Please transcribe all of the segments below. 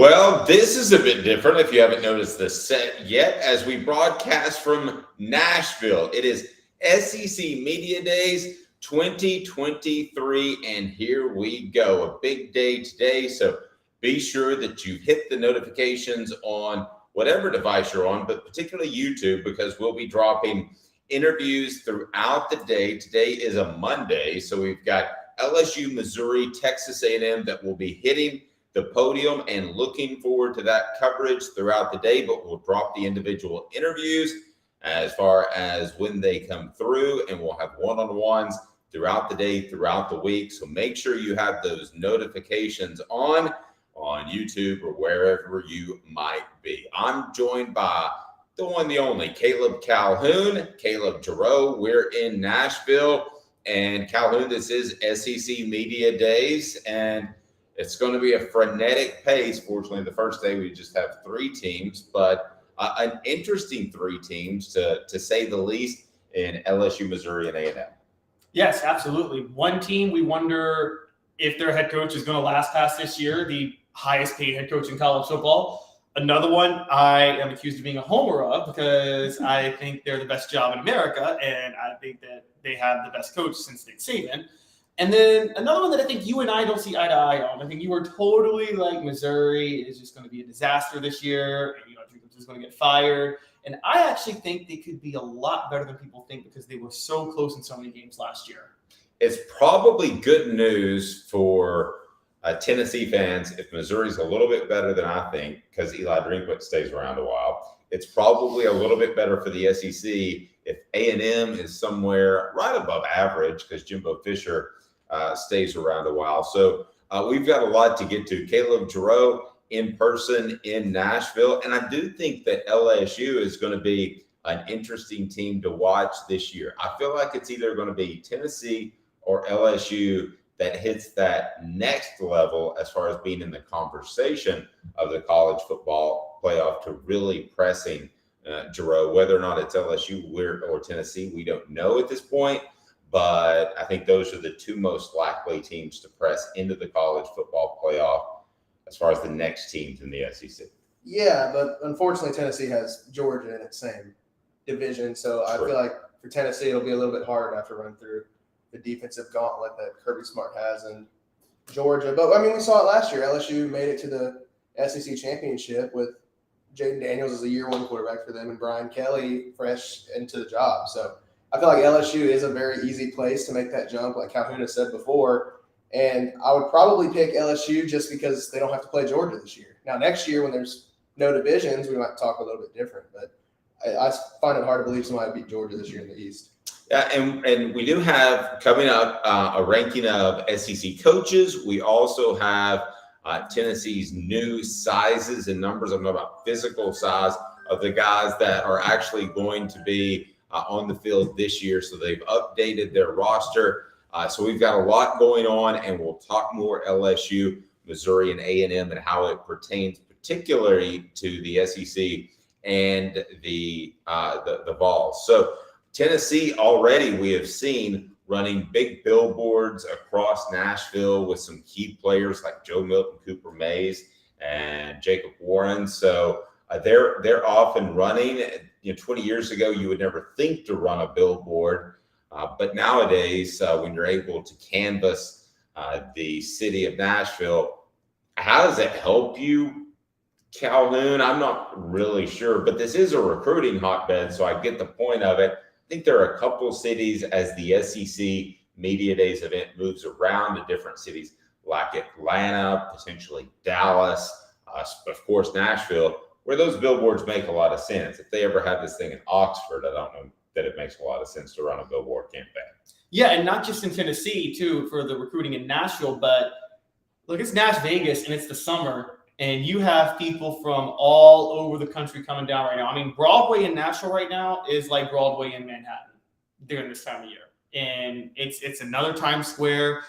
Well, this is a bit different if you haven't noticed the set yet as we broadcast from Nashville. It is SEC Media Days 2023, and here we go. A big day today, so be sure that you hit the notifications on whatever device you're on, but particularly YouTube, because we'll be dropping interviews throughout the day. Today is a Monday, so we've got LSU, Missouri, Texas A&M that will be hitting the podium, and looking forward to that coverage throughout the day, but we'll drop the individual interviews as far as when they come through, and we'll have one-on-ones throughout the day, throughout the week. So make sure you have those notifications on YouTube or wherever you might be. I'm joined by the one, the only, Caleb Calhoun, Caleb Jarreau. We're in Nashville, and Calhoun, this is SEC Media Days, and it's going to be a frenetic pace. Fortunately, the first day we just have three teams, but an interesting three teams to say the least in LSU, Missouri, and A&M. Yes, absolutely. One team, we wonder if their head coach is going to last past this year, the highest paid head coach in college football. Another one I am accused of being a homer of because I think they're the best job in America, and I think that they have the best coach since Nick Saban. And then another one that I think you and I don't see eye to eye on. I think you were totally like Missouri is just going to be a disaster this year. And, Jacobs is going to get fired. And I actually think they could be a lot better than people think because they were so close in so many games last year. It's probably good news for Tennessee fans if Missouri's a little bit better than I think because Eli Drinkwitz stays around a while. It's probably a little bit better for the SEC if A&M is somewhere right above average because Jimbo Fisher stays around a while. So we've got a lot to get to. Caleb Jarreau in person in Nashville. And I do think that LSU is going to be an interesting team to watch this year. I feel like it's either going to be Tennessee or LSU that hits that next level as far as being in the conversation of the college football playoff to really pressing Jarreau. Whether or not it's LSU or Tennessee, we don't know at this point. But I think those are the two most likely teams to press into the college football playoff as far as the next teams in the SEC. Yeah, but unfortunately, Tennessee has Georgia in its same division. So I feel like for Tennessee, it'll be a little bit hard after run through the defensive gauntlet that Kirby Smart has in Georgia. But, we saw it last year. LSU made it to the SEC championship with Jaden Daniels as a year-one quarterback for them and Brian Kelly fresh into the job. So I feel like LSU is a very easy place to make that jump, like Calhoun has said before. And I would probably pick LSU just because they don't have to play Georgia this year. Now, next year when there's no divisions, we might talk a little bit different. But I find it hard to believe somebody beat Georgia this year in the East. Yeah, and we do have coming up a ranking of SEC coaches. We also have Tennessee's new sizes and numbers. I'm talking about physical size of the guys that are actually going to be on the field this year. So they've updated their roster. So we've got a lot going on, and we'll talk more LSU, Missouri, and A&M and how it pertains particularly to the SEC and the Vols. So Tennessee already we have seen running big billboards across Nashville with some key players like Joe Milton, Cooper Mays, and Jacob Warren. So they're off and running. 20 years ago, you would never think to run a billboard. But nowadays, when you're able to canvass the city of Nashville, how does it help you, Calhoun? I'm not really sure, but this is a recruiting hotbed, so I get the point of it. I think there are a couple cities as the SEC Media Days event moves around to different cities like Atlanta, potentially Dallas, of course, Nashville, where those billboards make a lot of sense. If they ever have this thing in Oxford, I don't know that it makes a lot of sense to run a billboard campaign. Yeah, and not just in Tennessee, too, for the recruiting in Nashville, but look, it's Nash Vegas, and it's the summer, and you have people from all over the country coming down right now. I mean, Broadway in Nashville right now is like Broadway in Manhattan during this time of year. And it's another Times Square.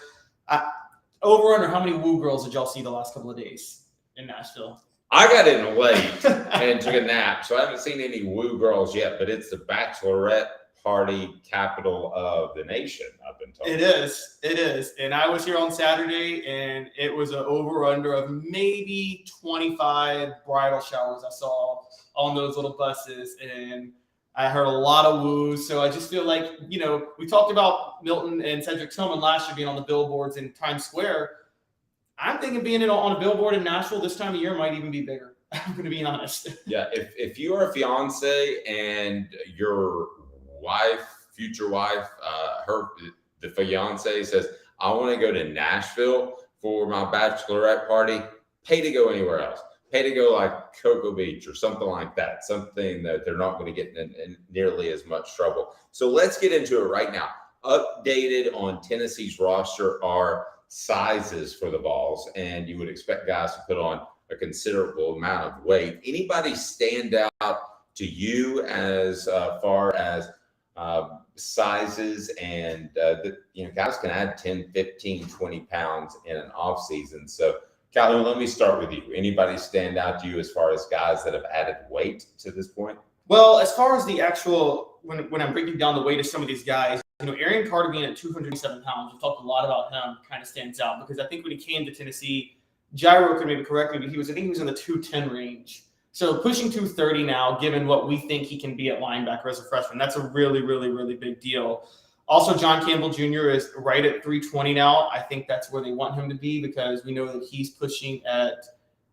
Over under, how many woo girls did y'all see the last couple of days in Nashville? I got in late and took a nap, so I haven't seen any woo girls yet, but it's the bachelorette party capital of the nation, I've been told. It is. And I was here on Saturday, and it was an over-under of maybe 25 bridal showers I saw on those little buses, and I heard a lot of woos. So I just feel like, we talked about Milton and Cedric Tillman last year being on the billboards in Times Square. I'm thinking being on a billboard in Nashville this time of year might even be bigger. I'm going to be honest. Yeah, if you are a fiance and your future wife, the fiance says, I want to go to Nashville for my bachelorette party, pay to go anywhere else. Pay to go like Cocoa Beach or something like that, something that they're not going to get in nearly as much trouble. So let's get into it right now. Updated on Tennessee's roster are sizes for the Vols, and you would expect guys to put on a considerable amount of weight. Anybody stand out to you as far as sizes and guys can add 10, 15, 20 pounds in an off season. So Calhoun, let me start with you. Anybody stand out to you as far as guys that have added weight to this point? Well, as far as the actual, when I'm breaking down the weight of some of these guys, Arian Carter being at 207 pounds, we've talked a lot about him, kind of stands out because I think when he came to Tennessee, Jarreau could maybe correct me, but I think he was in the 210 range. So pushing 230 now, given what we think he can be at linebacker as a freshman, that's a really, really, really big deal. Also, John Campbell Jr. is right at 320 now. I think that's where they want him to be because we know that he's pushing at,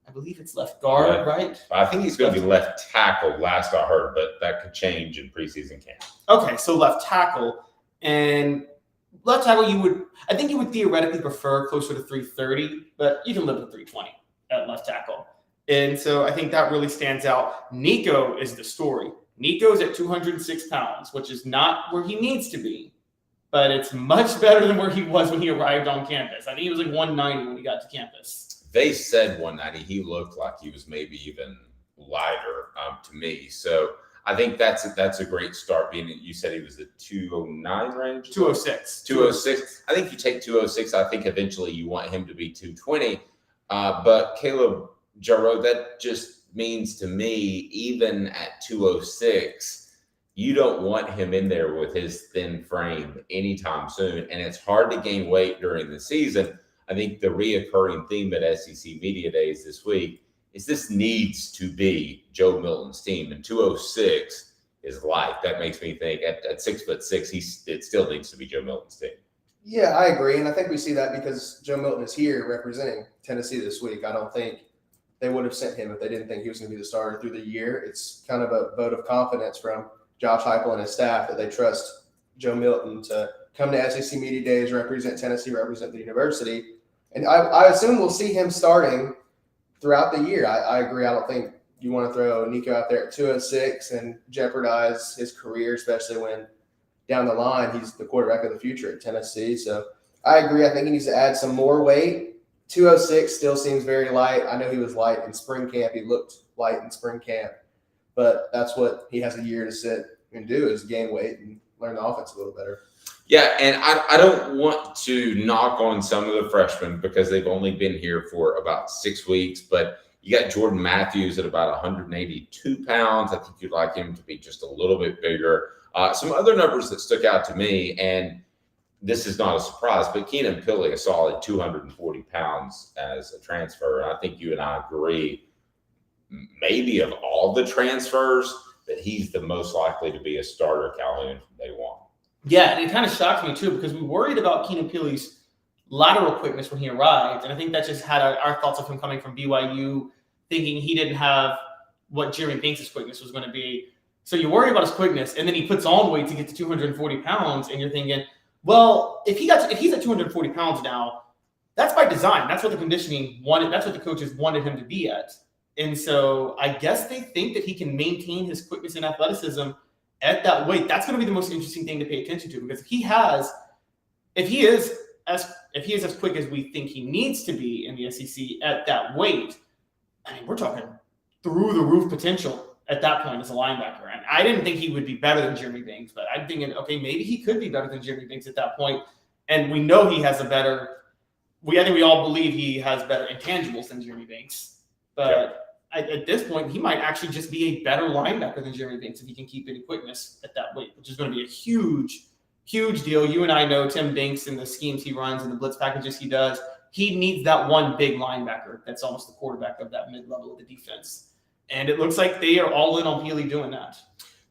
I believe it's left guard, right? I think he's going to be left tackle last I heard, but that could change in preseason camp. Okay, so left tackle. And left tackle, I think you would theoretically prefer closer to 330, but you can live with 320 at left tackle. And so I think that really stands out. Nico is the story. Nico's at 206 pounds, which is not where he needs to be, but it's much better than where he was when he arrived on campus. I think he was like 190 when he got to campus. They said 190. He looked like he was maybe even lighter to me. So I think that's a great start. Being you said he was the 209 range? 206. 206. I think you take 206. I think eventually you want him to be 220. But Caleb Jarreau, that just means to me, even at 206, you don't want him in there with his thin frame anytime soon. And it's hard to gain weight during the season. I think the reoccurring theme at SEC Media Days this week is this needs to be Joe Milton's team. And 206 is light. That makes me think at 6'6", it still needs to be Joe Milton's team. Yeah, I agree. And I think we see that because Joe Milton is here representing Tennessee this week. I don't think they would have sent him if they didn't think he was going to be the starter through the year. It's kind of a vote of confidence from Josh Heupel and his staff that they trust Joe Milton to come to SEC Media Days, represent Tennessee, represent the university. And I assume we'll see him starting throughout the year. I agree. I don't think you want to throw Nico out there at 206 and jeopardize his career, especially when down the line he's the quarterback of the future at Tennessee. So I agree. I think he needs to add some more weight. 206 still seems very light. I know he was light in spring camp. He looked light in spring camp. But that's what he has a year to sit and do is gain weight and learn the offense a little better. Yeah, and I don't want to knock on some of the freshmen because they've only been here for about 6 weeks, but you got Jordan Matthews at about 182 pounds. I think you'd like him to be just a little bit bigger. Some other numbers that stuck out to me, and this is not a surprise, but Keenan Pili, a solid 240 pounds as a transfer. And I think you and I agree, maybe of all the transfers, that he's the most likely to be a starter, Calhoun, from day one. Yeah, and it kind of shocked me too because we worried about Keenan Pili's lateral quickness when he arrived, and I think that just had our thoughts of him coming from BYU, thinking he didn't have what Jeremy Banks' quickness was going to be. So you worry about his quickness, and then he puts on weight to get to 240 pounds, and you're thinking, well, if he's at 240 pounds now, that's by design. That's what the conditioning wanted. That's what the coaches wanted him to be at. And so I guess they think that he can maintain his quickness and athleticism at that weight. That's going to be the most interesting thing to pay attention to, because if he is as quick as we think he needs to be in the SEC at that weight, I mean, we're talking through the roof potential at that point as a linebacker. And I didn't think he would be better than Jeremy Banks, but I'm thinking, okay, maybe he could be better than Jeremy Banks at that point. And we know he has I think we all believe he has better intangibles than Jeremy Banks. But at this point, he might actually just be a better linebacker than Jeremy Banks if he can keep any quickness at that weight, which is going to be a huge deal. You and I know Tim Banks and the schemes he runs and the blitz packages he does. He needs that one big linebacker that's almost the quarterback of that mid-level of the defense. And it looks like they are all in on Healy doing that.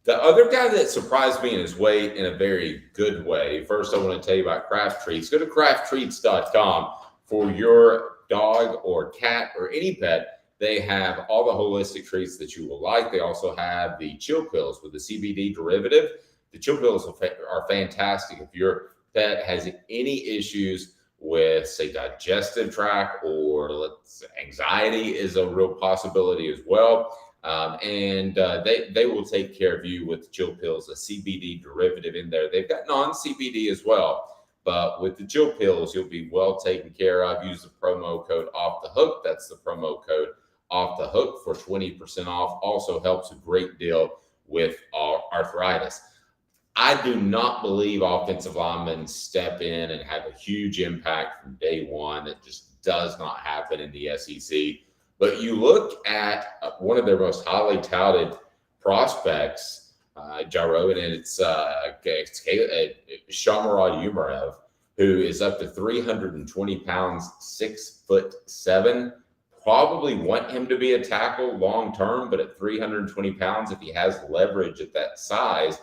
The other guy that surprised me in his weight in a very good way, first I want to tell you about Craft Treats. Go to crafttreats.com for your dog or cat or any pet. They have all the holistic treats that you will like. They also have the chill pills with the CBD derivative. The chill pills are fantastic if your pet has any issues with, say, digestive tract or anxiety is a real possibility as well. They will take care of you with chill pills, a CBD derivative in there. They've got non-CBD as well, but with the chill pills, you'll be well taken care of. Use the promo code Off the Hook. That's the promo code Off the Hook for 20% off. Also helps a great deal with arthritis. I do not believe offensive linemen step in and have a huge impact from day one. It just does not happen in the SEC. But you look at one of their most highly touted prospects, Jarreau, and it's Shamarad Umarev, who is up to 320 pounds, 6'7". Probably want him to be a tackle long term, but at 320 pounds, if he has leverage at that size,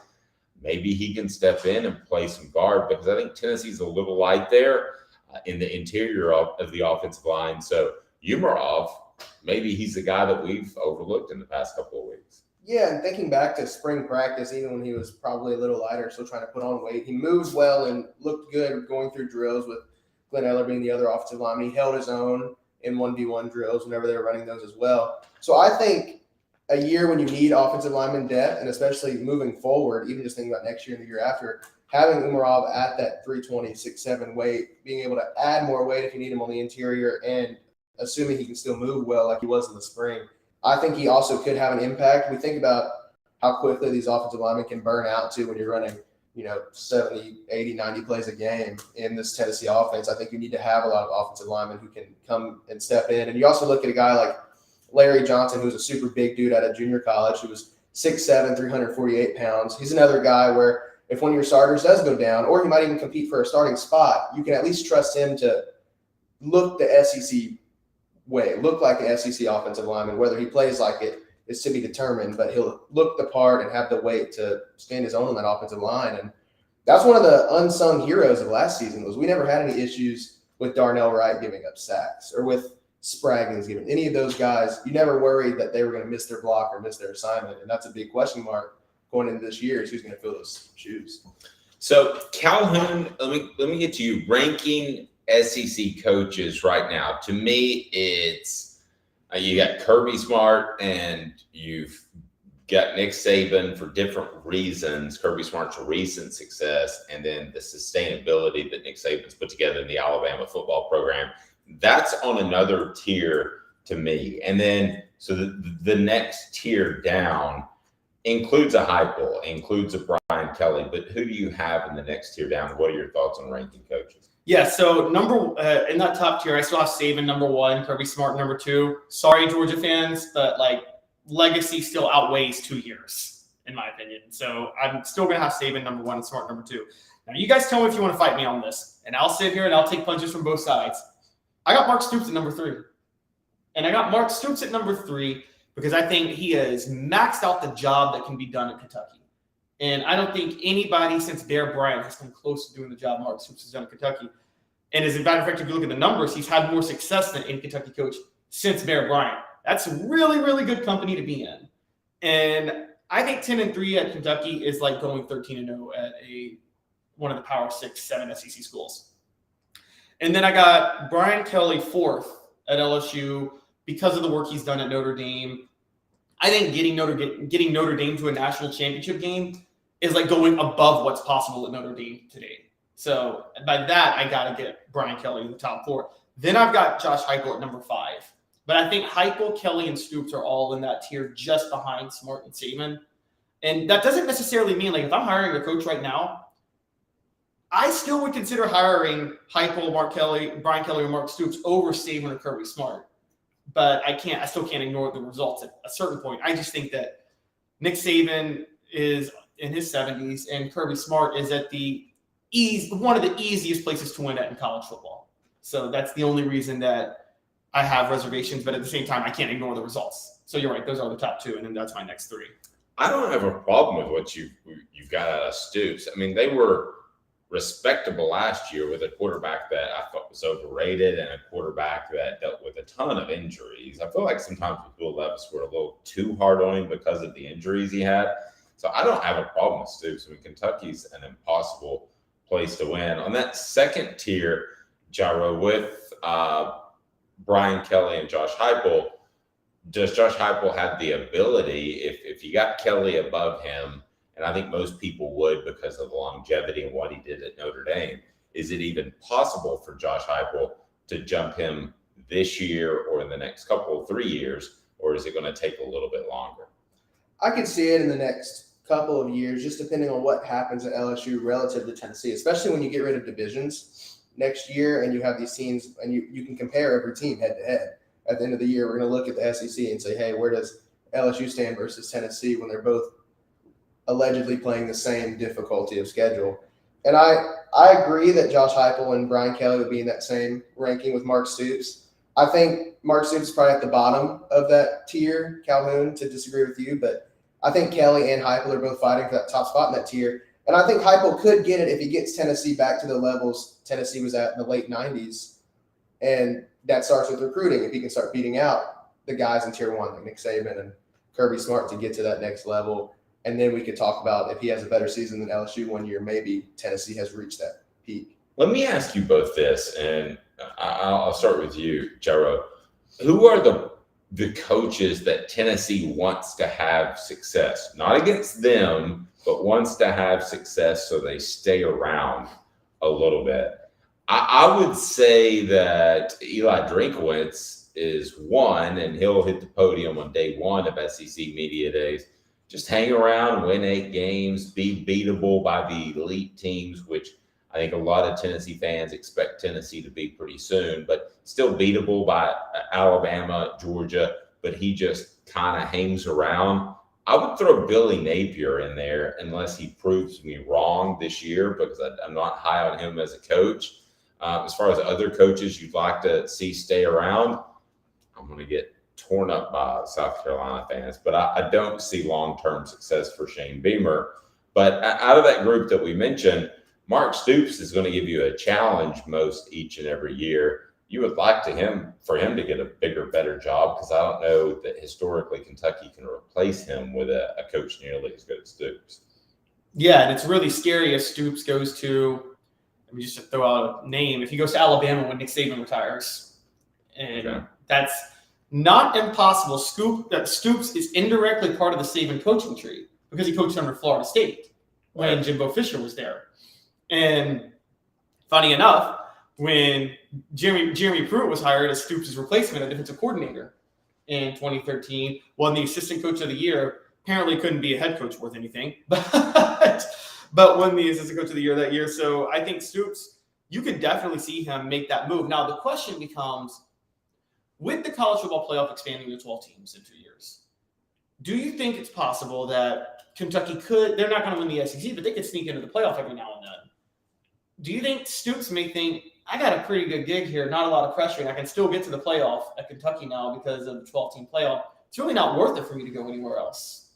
maybe he can step in and play some guard, because I think Tennessee's a little light there in the interior of the offensive line. So Umarov, maybe he's the guy that we've overlooked in the past couple of weeks. Yeah, and thinking back to spring practice, even when he was probably a little lighter, still trying to put on weight, he moves well and looked good going through drills with Glenn Eller being the other offensive lineman. He held his own in 1v1 drills whenever they were running those as well. So I think a year when you need offensive lineman depth, and especially moving forward, even just thinking about next year and the year after, having Umarov at that 320, 6'7" weight, being able to add more weight if you need him on the interior, and assuming he can still move well like he was in the spring, I think he also could have an impact. We think about how quickly these offensive linemen can burn out too when you're running, 70, 80, 90 plays a game in this Tennessee offense. I think you need to have a lot of offensive linemen who can come and step in. And you also look at a guy like Larry Johnson, who's a super big dude out of junior college, who was 6'7", 348 pounds. He's another guy where if one of your starters does go down, or he might even compete for a starting spot, you can at least trust him to look the SEC way, look like the SEC offensive lineman. Whether he plays like it is to be determined, but he'll look the part and have the weight to stand his own on that offensive line. And that's one of the unsung heroes of last season, was we never had any issues with Darnell Wright giving up sacks or with Spraggins giving any of those guys. You never worried that they were going to miss their block or miss their assignment. And that's a big question mark going into this year, is who's going to fill those shoes. So Calhoun, let me get to you ranking SEC coaches right now. To me, it's you got Kirby Smart and you've got Nick Saban for different reasons. Kirby Smart's recent success, and then the sustainability that Nick Saban's put together in the Alabama football program. That's on another tier to me. And then so the next tier down includes a Heupel, includes a Brian Kelly. But who do you have in the next tier down? What are your thoughts on ranking coaches? Yeah, so in that top tier, I still have Saban number 1, Kirby Smart number 2. Sorry, Georgia fans, but legacy still outweighs 2 years, in my opinion. So I'm still going to have Saban number 1 and Smart number 2. Now, you guys tell me if you want to fight me on this, and I'll sit here and I'll take punches from both sides. I got Mark Stoops at number 3. And I got Mark Stoops at number 3 because I think he has maxed out the job that can be done in Kentucky. And I don't think anybody since Bear Bryant has come close to doing the job Mark Stoops has done in Kentucky. And as a matter of fact, if you look at the numbers, he's had more success than any Kentucky coach since Bear Bryant. That's really, really good company to be in. And I think 10-3 at Kentucky is like going 13-0 at one of the Power 6, 7 SEC schools. And then I got Brian Kelly 4th at LSU because of the work he's done at Notre Dame. I think getting Notre Dame to a national championship game is like going above what's possible at Notre Dame today. So by that, I got to get Brian Kelly in the top 4. Then I've got Josh Heupel at number 5. But I think Heupel, Kelly, and Stoops are all in that tier just behind Smart and Saban. And that doesn't necessarily mean, if I'm hiring a coach right now, I still would consider hiring Heupel, Brian Kelly, or Mark Stoops over Saban or Kirby Smart. but I still can't ignore the results at a certain point. I just think that Nick Saban is in his 70s and Kirby Smart is at one of the easiest places to win at in college football. So that's the only reason that I have reservations, but at the same time, I can't ignore the results. So you're right; those are the top two, and then that's my next three. I don't have a problem with what you've got out of Stoops. I mean, they were respectable last year with a quarterback that I thought was overrated and a quarterback that dealt with a ton of injuries. I feel like sometimes with Will Levis were a little too hard on him because of the injuries he had. So I don't have a problem with Stoops. I mean, Kentucky's an impossible place to win. On that second tier, Jarreau, with Brian Kelly and Josh Heupel, does Josh Heupel have the ability, if you got Kelly above him, and I think most people would because of the longevity and what he did at Notre Dame, is it even possible for Josh Heupel to jump him this year or in the next 3 years, or is it going to take a little bit longer? I could see it in the next couple of years, just depending on what happens at LSU relative to Tennessee, especially when you get rid of divisions next year and you have these teams and you can compare every team head to head. At the end of the year, we're going to look at the SEC and say, hey, where does LSU stand versus Tennessee when they're both allegedly playing the same difficulty of schedule? And I agree that Josh Heupel and Brian Kelly would be in that same ranking with Mark Stoops. I think Mark Stoops is probably at the bottom of that tier, Calhoun, to disagree with you, but I think Kelly and Heupel are both fighting for that top spot in that tier. And I think Heupel could get it if he gets Tennessee back to the levels Tennessee was at in the late 90s. And that starts with recruiting. If he can start beating out the guys in tier one, like Nick Saban and Kirby Smart, to get to that next level. And then we could talk about if he has a better season than LSU one year, maybe Tennessee has reached that peak. Let me ask you both this, and I'll start with you, Jarreau. Who are the coaches that Tennessee wants to have success? Not against them, but wants to have success so they stay around a little bit. I would say that Eli Drinkwitz is one, and he'll hit the podium on day one of SEC Media Days. Just hang around, win 8 games, be beatable by the elite teams, which I think a lot of Tennessee fans expect Tennessee to be pretty soon, but still beatable by Alabama, Georgia, but he just kind of hangs around. I would throw Billy Napier in there unless he proves me wrong this year, because I'm not high on him as a coach. As far as other coaches you'd like to see stay around, I'm going to get torn up by South Carolina fans, but I don't see long-term success for Shane Beamer. But out of that group that we mentioned, Mark Stoops is going to give you a challenge most each and every year. You would like for him to get a bigger, better job, because I don't know that historically Kentucky can replace him with a coach nearly as good as Stoops. Yeah, and it's really scary if Stoops goes to, let me just throw out a name, if he goes to Alabama when Nick Saban retires. And that's not impossible. Stoops is indirectly part of the Saban coaching tree because he coached under Florida State when Jimbo Fisher was there. And funny enough, when Jeremy Pruitt was hired as Stoops' replacement as defensive coordinator in 2013, won the assistant coach of the year. Apparently couldn't be a head coach worth anything, but won the assistant coach of the year that year. So I think Stoops, you could definitely see him make that move. Now, the question becomes, with the college football playoff expanding to 12 teams in 2 years, do you think it's possible that Kentucky they're not going to win the SEC, but they could sneak into the playoff every now and then? Do you think Stoops may think, I got a pretty good gig here, not a lot of pressure, and I can still get to the playoff at Kentucky now because of the 12-team playoff? It's really not worth it for me to go anywhere else.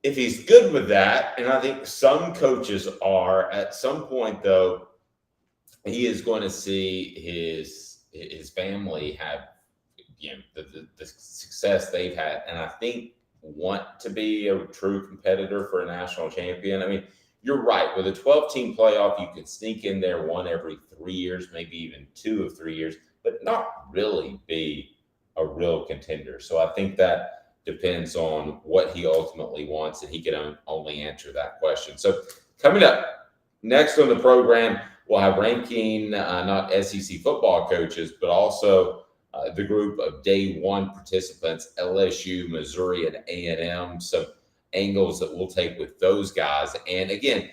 If he's good with that, and I think some coaches are, at some point, though, he is going to see his family have the success they've had, and I think want to be a true competitor for a national champion. I mean, you're right. With a 12-team playoff, you can sneak in there one every 3 years, maybe even 2 of 3 years, but not really be a real contender. So I think that depends on what he ultimately wants, and he can only answer that question. So coming up next on the program, we'll have ranking not SEC football coaches, but also the group of day one participants, LSU, Missouri, and A&M. Some angles that we'll take with those guys. And again,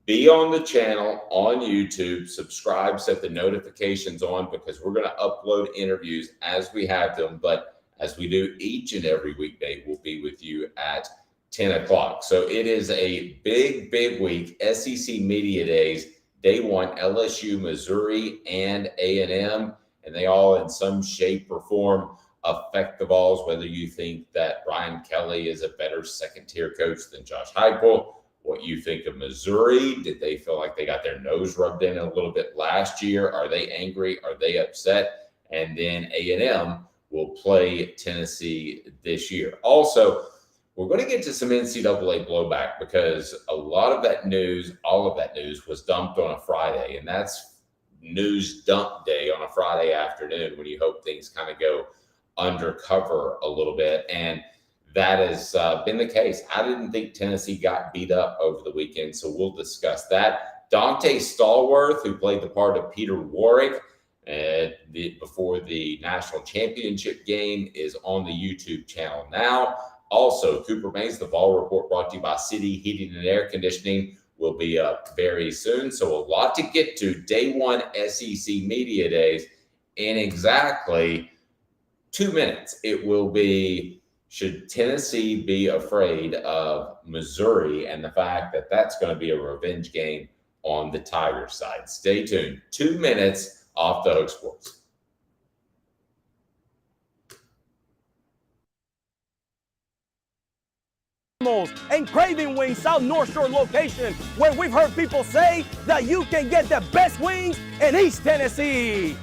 be on the channel on YouTube, subscribe, set the notifications on, because we're going to upload interviews as we have them. But as we do each and every weekday, we'll be with you at 10 o'clock. So it is a big, big week. SEC Media Days, day one, LSU, Missouri, and A&M, and they all in some shape or form affect the Vols, whether you think that Brian Kelly is a better second-tier coach than Josh Heupel, what you think of Missouri. Did they feel like they got their nose rubbed in a little bit last year? Are they angry? Are they upset? And then A&M will play Tennessee this year. Also, we're going to get to some NCAA blowback, because a lot of that news, all of that news was dumped on a Friday, and that's news dump day on a Friday afternoon when you hope things kind of go undercover a little bit. And that has been the case. I didn't think Tennessee got beat up over the weekend, so we'll discuss that. Dante Stallworth, who played the part of Peter Warwick before the national championship game, is on the YouTube channel now. Also, Cooper Mays, the Vol Report, brought to you by City Heating and Air Conditioning, will be up very soon. So a lot to get to. Day one SEC Media Days in exactly 2 minutes. It will be, should Tennessee be afraid of Missouri, and the fact that that's going to be a revenge game on the Tigers side. Stay tuned. 2 minutes off the Hook Sports. And Craving Wings South North Shore location, where we've heard people say that you can get the best wings in East Tennessee.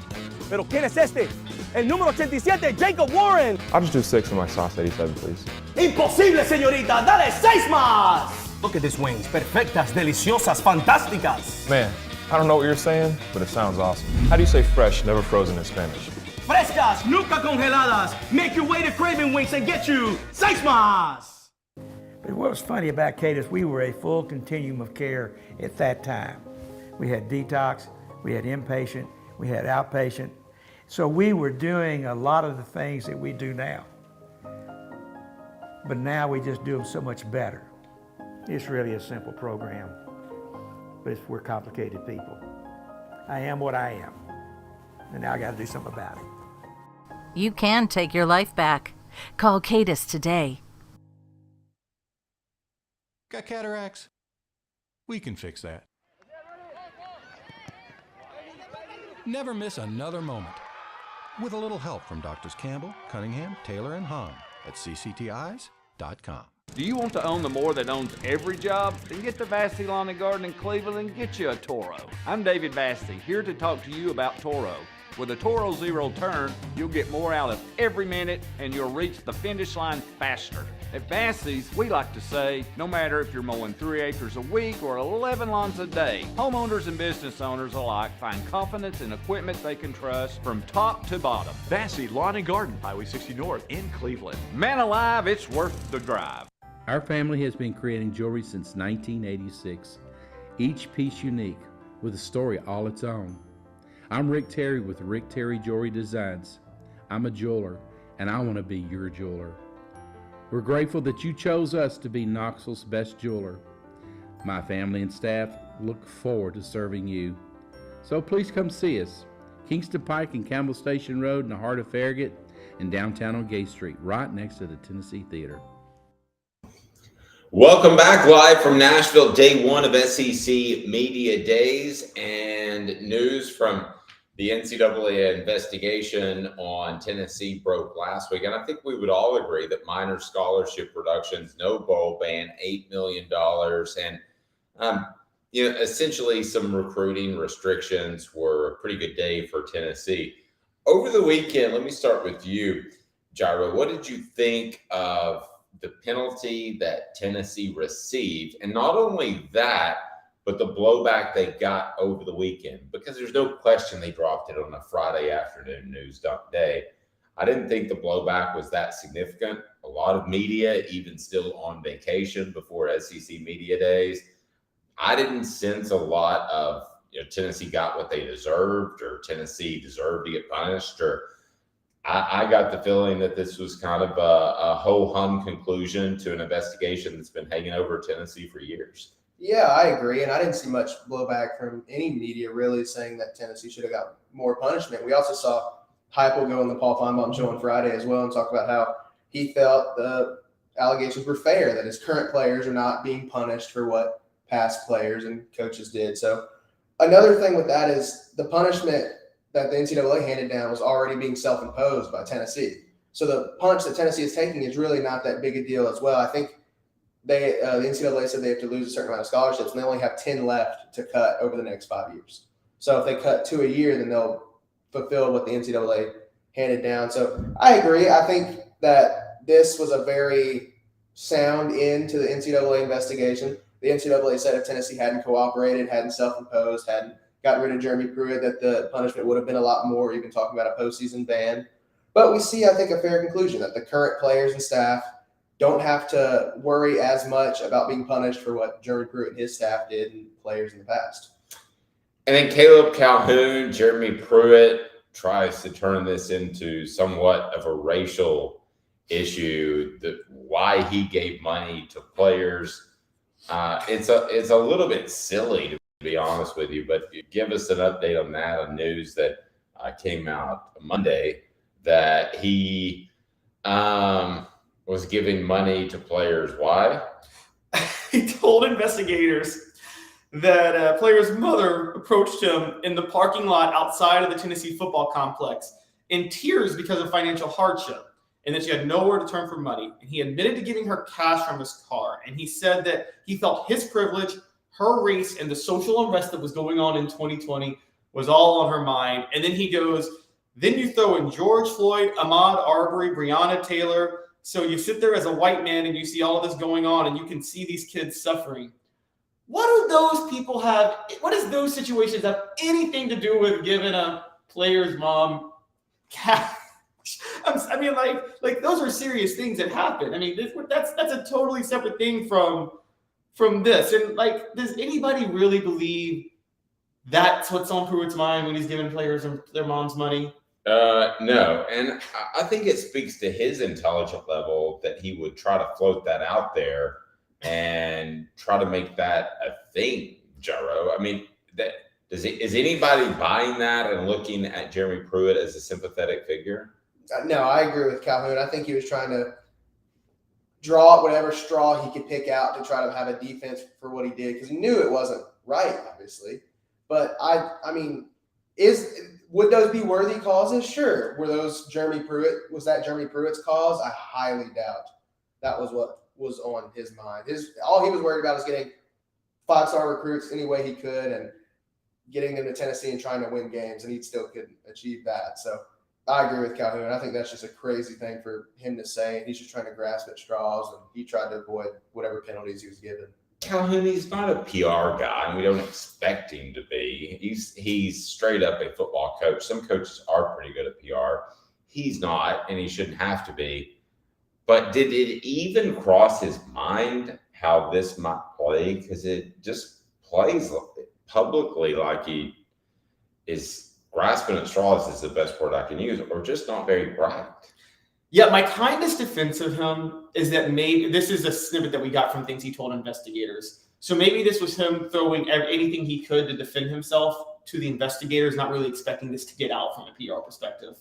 Pero ¿quién es este? El número 87, Jacob Warren. I'll just do 6 of my sauce 87, please. Imposible, señorita. Dale 6 más. Look at these wings. Perfectas, deliciosas, fantásticas. Man, I don't know what you're saying, but it sounds awesome. How do you say fresh, never frozen in Spanish? Frescas, nunca congeladas. Make your way to Craving Wings and get you 6 más. But what was funny about Kate is we were a full continuum of care at that time. We had detox, we had inpatient, we had outpatient. So we were doing a lot of the things that we do now. But now we just do them so much better. It's really a simple program, but we're complicated people. I am what I am, and now I got to do something about it. You can take your life back. Call Cadis today. Got cataracts? We can fix that. Never miss another moment. With a little help from Doctors Campbell, Cunningham, Taylor, and Hahn at cctis.com. Do you want to own the more that owns every job? Then get to Vassey Lawn and Garden in Cleveland and get you a Toro. I'm David Vassey, here to talk to you about Toro. With a Toro Zero Turn, you'll get more out of every minute and you'll reach the finish line faster. At Vassey's, we like to say, no matter if you're mowing 3 acres a week or 11 lawns a day, homeowners and business owners alike find confidence in equipment they can trust from top to bottom. Vassey Lawn and Garden, Highway 60 North in Cleveland. Man alive, it's worth the drive. Our family has been creating jewelry since 1986, each piece unique with a story all its own. I'm Rick Terry with Rick Terry Jewelry Designs. I'm a jeweler, and I want to be your jeweler. We're grateful that you chose us to be Knoxville's best jeweler. My family and staff look forward to serving you. So please come see us. Kingston Pike and Campbell Station Road in the heart of Farragut, and downtown on Gay Street, right next to the Tennessee Theater. Welcome back, live from Nashville, day one of SEC Media Days, and news from the NCAA investigation on Tennessee broke last week. And I think we would all agree that minor scholarship reductions, no bowl ban, $8 million, and essentially some recruiting restrictions were a pretty good day for Tennessee. Over the weekend, let me start with you, Jarreau. What did you think of the penalty that Tennessee received? And not only that, but the blowback they got over the weekend, because there's no question they dropped it on a Friday afternoon news dump day. I didn't think the blowback was that significant. A lot of media, even still on vacation before SEC Media Days, I didn't sense a lot of Tennessee got what they deserved, or Tennessee deserved to get punished, or I got the feeling that this was kind of a ho-hum conclusion to an investigation that's been hanging over Tennessee for years. Yeah, I agree. And I didn't see much blowback from any media really saying that Tennessee should have got more punishment. We also saw Heupel go on the Paul Feinbaum show on Friday as well and talk about how he felt the allegations were fair, that his current players are not being punished for what past players and coaches did. So another thing with that is the punishment that the NCAA handed down was already being self-imposed by Tennessee. So the punch that Tennessee is taking is really not that big a deal as well. I think the NCAA said they have to lose a certain amount of scholarships, and they only have 10 left to cut over the next 5 years. So if they cut 2 a year, then they'll fulfill what the NCAA handed down. So I agree. I think that this was a very sound end to the NCAA investigation. The NCAA said if Tennessee hadn't cooperated, hadn't self-imposed, hadn't gotten rid of Jeremy Pruitt, that the punishment would have been a lot more, even talking about a postseason ban. But we see, I think, a fair conclusion that the current players and staff don't have to worry as much about being punished for what Jeremy Pruitt and his staff did and players in the past. And then Caleb Calhoun, Jeremy Pruitt tries to turn this into somewhat of a racial issue, why he gave money to players. It's a little bit silly, to be honest with you, but give us an update on that, on news that came out Monday that he was giving money to players. Why? He told investigators that a player's mother approached him in the parking lot outside of the Tennessee football complex in tears because of financial hardship, and that she had nowhere to turn for money. And he admitted to giving her cash from his car. And he said that he felt his privilege, her race, and the social unrest that was going on in 2020 was all on her mind. And then he goes, then you throw in George Floyd, Ahmaud Arbery, Breonna Taylor. So you sit there as a white man and you see all of this going on and you can see these kids suffering. What do those people have? What does those situations have anything to do with giving a player's mom cash? I mean, like those are serious things that happen. I mean, that's a totally separate thing from this. And like, does anybody really believe that's what's on Pruitt's mind when he's giving players their mom's money? No, and I think it speaks to his intelligent level that he would try to float that out there and try to make that a thing, Jarreau. I mean, is anybody buying that and looking at Jeremy Pruitt as a sympathetic figure? No, I agree with Calhoun. I think he was trying to draw whatever straw he could pick out to try to have a defense for what he did, because he knew it wasn't right, obviously. But I mean, would those be worthy causes? Sure. Was that Jeremy Pruitt's cause? I highly doubt that was what was on his mind. All he was worried about is getting 5-star recruits any way he could and getting them to Tennessee and trying to win games, and he still couldn't achieve that. So I agree with Calhoun. I think that's just a crazy thing for him to say. He's just trying to grasp at straws, and he tried to avoid whatever penalties he was given. Calhoun, he's not a PR guy, and we don't expect him to be. He's straight up a football coach. Some coaches are pretty good at PR. He's not, and he shouldn't have to be. But did it even cross his mind how this might play? Because it just plays publicly like he is grasping at straws is the best word I can use, or just not very bright. Yeah, my kindest defense of him is that maybe this is a snippet that we got from things he told investigators. So maybe this was him throwing anything he could to defend himself to the investigators, not really expecting this to get out from a PR perspective.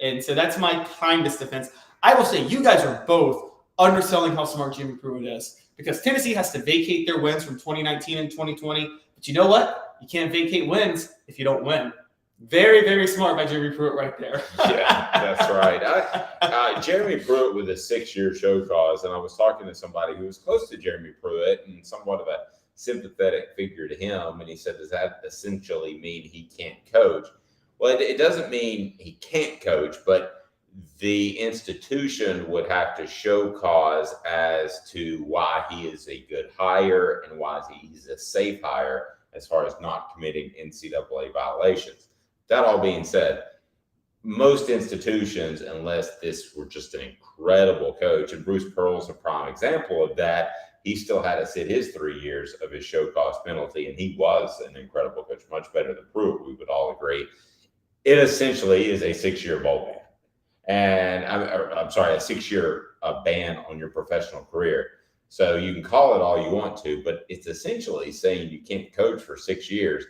And so that's my kindest defense. I will say you guys are both underselling how smart Jimmy Pruitt is, because Tennessee has to vacate their wins from 2019 and 2020. But you know what? You can't vacate wins if you don't win. Very, very smart by Jeremy Pruitt right there. Yeah, that's right. Jeremy Pruitt with a 6-year show cause, and I was talking to somebody who was close to Jeremy Pruitt and somewhat of a sympathetic figure to him, and he said, does that essentially mean he can't coach? Well, it doesn't mean he can't coach, but the institution would have to show cause as to why he is a good hire and why he's a safe hire as far as not committing NCAA violations. That all being said, most institutions, unless this were just an incredible coach, and Bruce Pearl's a prime example of that, he still had to sit his 3 years of his show cause penalty, and he was an incredible coach, much better than Pruitt, we would all agree. It essentially is a 6-year bowl ban. And I'm sorry, a 6-year ban on your professional career. So you can call it all you want to, but it's essentially saying you can't coach for 6 years.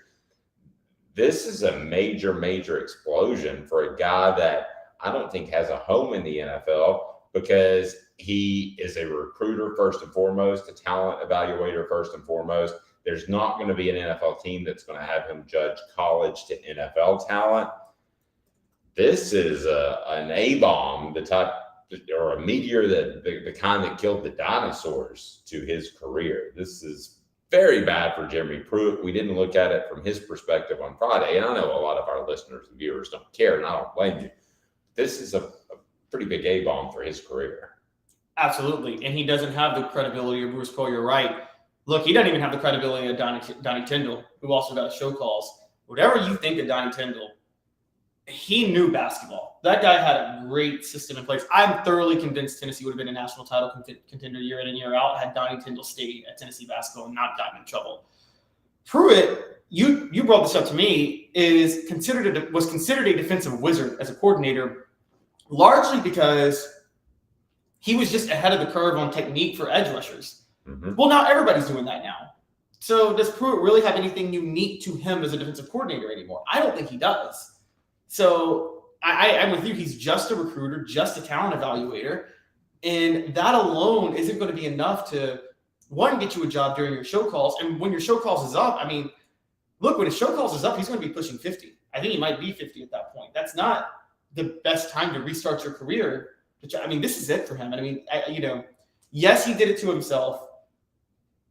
This is a major, major explosion for a guy that I don't think has a home in the NFL, because he is a recruiter first and foremost, a talent evaluator first and foremost. There's not going to be an NFL team that's going to have him judge college to NFL talent. This is an A-bomb, the type, or a meteor, that the kind that killed the dinosaurs, to his career. This is very bad for Jeremy Pruitt. We didn't look at it from his perspective on Friday, and I know a lot of our listeners and viewers don't care, and I don't blame you. This is a pretty big A-bomb for his career. Absolutely, and he doesn't have the credibility of Bruce Cole. You're right. Look, he doesn't even have the credibility of Donnie Tyndall, who also got show calls. Whatever you think of Donnie Tyndall, he knew basketball. That guy had a great system in place. I'm thoroughly convinced Tennessee would have been a national title contender year in and year out had Donnie Tyndall stayed at Tennessee basketball and not gotten in trouble. Pruitt, you brought this up to me, was considered a defensive wizard as a coordinator, largely because he was just ahead of the curve on technique for edge rushers. Mm-hmm. Well, now everybody's doing that now. So does Pruitt really have anything unique to him as a defensive coordinator anymore? I don't think he does. So I'm with you. He's just a recruiter, just a talent evaluator. And that alone isn't going to be enough to, one, get you a job during your show calls. And when your show calls is up, I mean, look, when his show calls is up, he's going to be pushing 50. I think he might be 50 at that point. That's not the best time to restart your career. I mean, this is it for him. And I mean, yes, he did it to himself.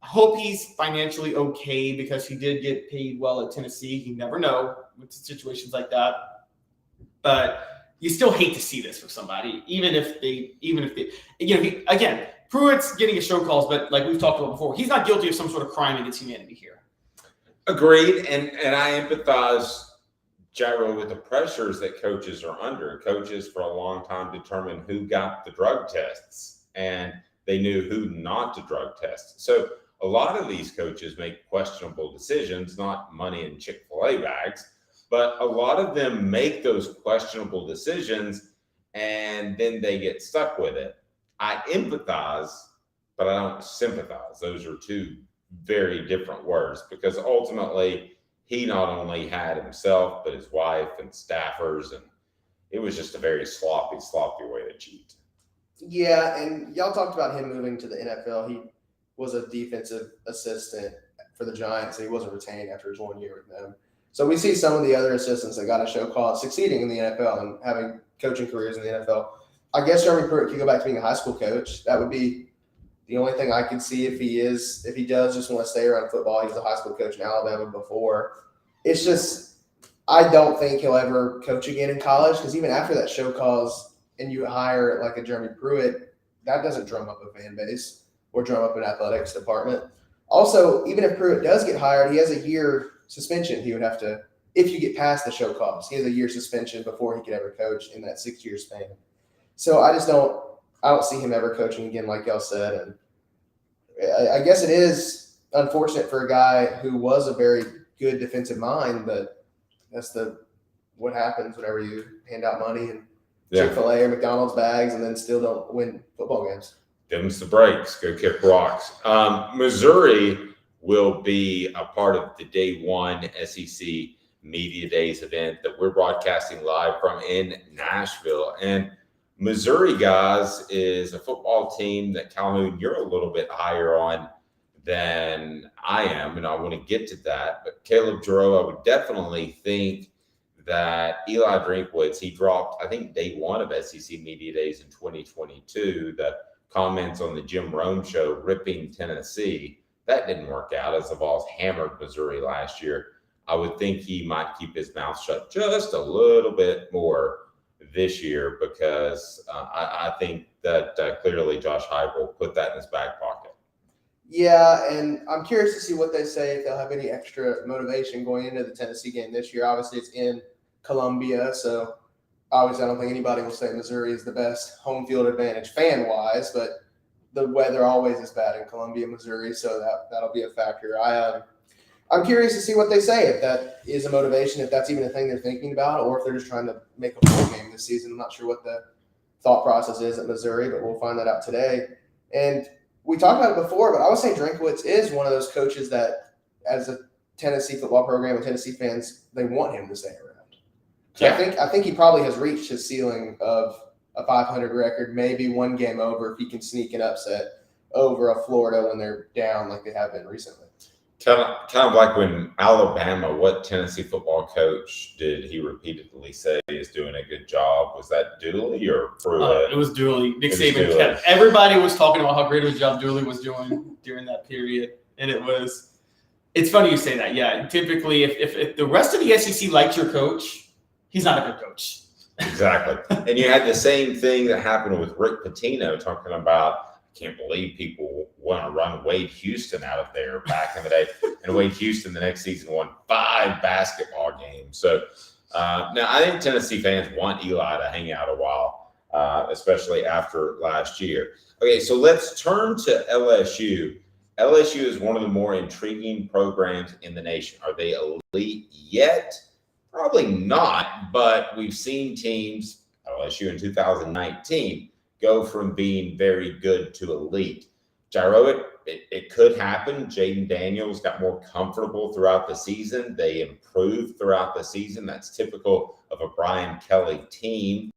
I hope he's financially okay, because he did get paid well at Tennessee. You never know with situations like that. But you still hate to see this for somebody, even if they, again, Pruitt's getting his show calls, but like we've talked about before, he's not guilty of some sort of crime against humanity here. Agreed. And I empathize, Jarreau, with the pressures that coaches are under. Coaches for a long time determined who got the drug tests, and they knew who not to drug test. So a lot of these coaches make questionable decisions, not money in Chick-fil-A bags, but a lot of them make those questionable decisions and then they get stuck with it. I empathize, but I don't sympathize. Those are two very different words, because ultimately he not only had himself, but his wife and staffers, and it was just a very sloppy way to cheat. Yeah, and y'all talked about him moving to the NFL. He was a defensive assistant for the Giants, and he wasn't retained after his 1 year with them. So we see some of the other assistants that got a show call succeeding in the NFL and having coaching careers in the NFL. I guess Jeremy Pruitt could go back to being a high school coach. That would be the only thing I could see if he does just want to stay around football. He was a high school coach in Alabama before. It's just, I don't think he'll ever coach again in college, because even after that show calls and you hire like a Jeremy Pruitt, that doesn't drum up a fan base or drum up an athletics department. Also, even if Pruitt does get hired, he has a year suspension. He would have to, if you get past the show calls, he has a year suspension before he could ever coach in that 6 year span. So I don't see him ever coaching again, like y'all said. And I guess it is unfortunate for a guy who was a very good defensive mind, but that's what happens whenever you hand out money and Chick-fil-A or McDonald's bags and then still don't win football games. Give them some breaks. Go kick rocks. Missouri will be a part of the day one SEC Media Days event that we're broadcasting live from in Nashville. And Missouri, guys, is a football team that, Calhoun, you're a little bit higher on than I am, and I want to get to that. But Caleb Jarreau, I would definitely think that Eli Drinkwitz, he dropped, I think, day one of SEC Media Days in 2022, the comments on the Jim Rome show ripping Tennessee. That didn't work out as the Vols hammered Missouri last year. I would think he might keep his mouth shut just a little bit more this year, because I think that clearly Josh Heupel put that in his back pocket. Yeah, and I'm curious to see what they say, if they'll have any extra motivation going into the Tennessee game this year. Obviously, it's in Columbia, so obviously I don't think anybody will say Missouri is the best home field advantage fan-wise, but the weather always is bad in Columbia, Missouri, so that'll be a factor. I'm curious to see what they say, if that is a motivation, if that's even a thing they're thinking about, or if they're just trying to make a bowl game this season. I'm not sure what the thought process is at Missouri, but we'll find that out today. And we talked about it before, but I would say Drinkwitz is one of those coaches that, as a Tennessee football program and Tennessee fans, they want him to stay around. So I think he probably has reached his ceiling of a 500 record, maybe one game over if he can sneak an upset over a Florida when they're down like they have been recently. Kind of like when Alabama, what Tennessee football coach did he repeatedly say is doing a good job? Was that Dooley or Pruitt? It was Dooley. Nick Saban kept – everybody was talking about how great of a job Dooley was doing during that period. And it's funny you say that. Yeah, typically if the rest of the SEC likes your coach, he's not a good coach. Exactly. And you had the same thing that happened with Rick Pitino talking about, I can't believe people want to run Wade Houston out of there back in the day. And Wade Houston the next season won 5 basketball games. So now I think Tennessee fans want Eli to hang out a while, especially after last year. Okay, so let's turn to LSU. LSU is one of the more intriguing programs in the nation. Are they elite yet? Probably not, but we've seen teams, LSU in 2019, go from being very good to elite. Jarreau, it could happen. Jaden Daniels got more comfortable throughout the season. They improved throughout the season. That's typical of a Brian Kelly team.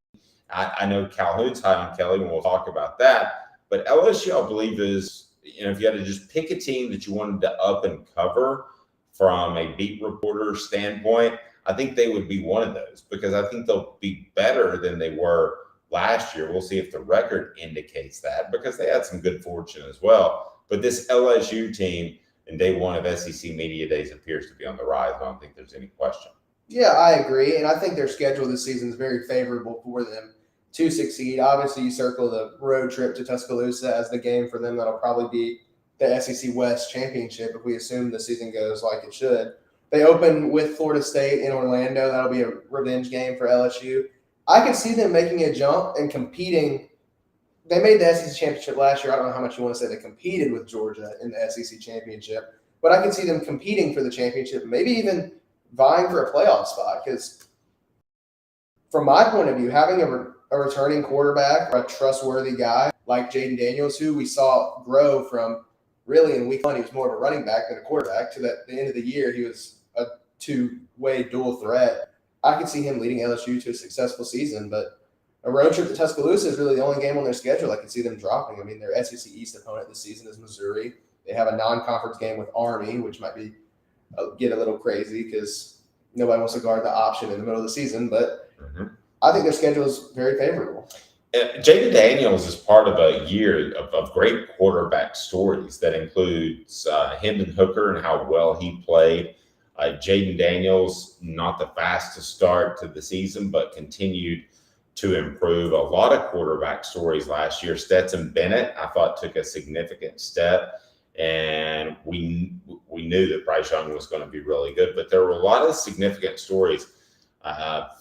I know Calhoun's high on Kelly, and we'll talk about that. But LSU, I believe, is, if you had to just pick a team that you wanted to up and cover from a beat reporter standpoint, I think they would be one of those, because I think they'll be better than they were last year. We'll see if the record indicates that, because they had some good fortune as well. But this LSU team in day one of SEC Media Days appears to be on the rise. I don't think there's any question. Yeah, I agree. And I think their schedule this season is very favorable for them to succeed. Obviously, you circle the road trip to Tuscaloosa as the game for them. That'll probably be the SEC West Championship if we assume the season goes like it should. They open with Florida State in Orlando. That'll be a revenge game for LSU. I could see them making a jump and competing. They made the SEC Championship last year. I don't know how much you want to say they competed with Georgia in the SEC Championship, but I could see them competing for the championship, maybe even vying for a playoff spot, because from my point of view, having a returning quarterback, or a trustworthy guy like Jaden Daniels, who we saw grow from really in week 1, he was more of a running back than a quarterback, to the end of the year, he was a two-way dual threat. I could see him leading LSU to a successful season, but a road trip to Tuscaloosa is really the only game on their schedule I could see them dropping. I mean, their SEC East opponent this season is Missouri. They have a non-conference game with Army, which might be get a little crazy because nobody wants to guard the option in the middle of the season, but I think their schedule is very favorable. Jaden Daniels is part of a year of great quarterback stories that includes him and Hooker and how well he played. Jaden Daniels, not the fastest start to the season, but continued to improve. A lot of quarterback stories last year. Stetson Bennett, I thought, took a significant step, and we knew that Bryce Young was going to be really good, but there were a lot of significant stories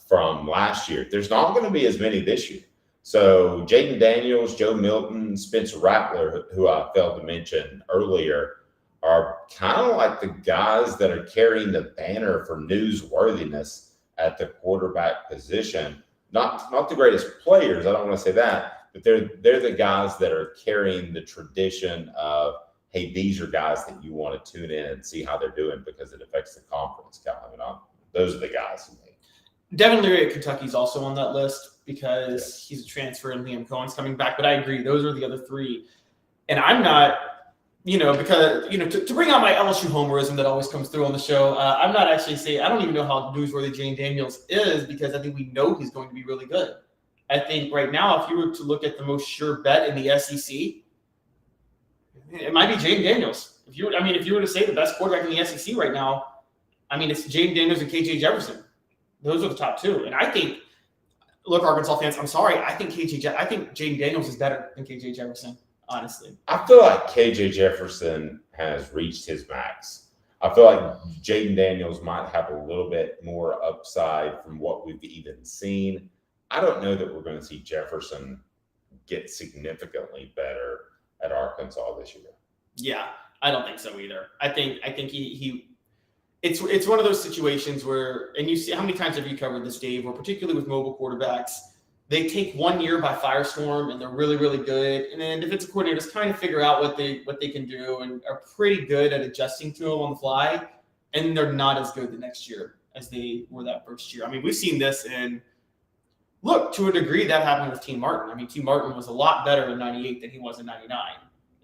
from last year. There's not going to be as many this year. So Jaden Daniels, Joe Milton, Spencer Rattler, who I failed to mention earlier, are kind of like the guys that are carrying the banner for newsworthiness at the quarterback position. Not the greatest players, I don't want to say that, but they're the guys that are carrying the tradition of, hey, these are guys that you want to tune in and see how they're doing because it affects the conference. Those are the guys. Devin Leary at Kentucky is also on that list because he's a transfer and Liam Cohen's coming back. But I agree, those are the other three. And I'm not, because, to bring out my LSU homerism that always comes through on the show, I'm not actually saying, I don't even know how newsworthy Jaden Daniels is, because I think we know he's going to be really good. I think right now, if you were to look at the most sure bet in the SEC, it might be Jaden Daniels. If you were to say the best quarterback in the SEC right now, it's Jaden Daniels and KJ Jefferson. Those are the top two. And I think, look, Arkansas fans, I'm sorry, I think Jaden Daniels is better than KJ Jefferson. Honestly, I feel like KJ Jefferson has reached his max. I feel like Jaden Daniels might have a little bit more upside from what we've even seen. I don't know that we're going to see Jefferson get significantly better at Arkansas this year. Yeah, I don't think so either. I think it's one of those situations where, and you see, how many times have you covered this, Dave, where particularly with mobile quarterbacks, they take 1 year by firestorm and they're really, really good. And then defensive coordinators kind of figure out what they can do and are pretty good at adjusting to them on the fly. And they're not as good the next year as they were that first year. I mean, we've seen this look, to a degree that happened with Team Martin. I mean, Team Martin was a lot better in 98 than he was in 99,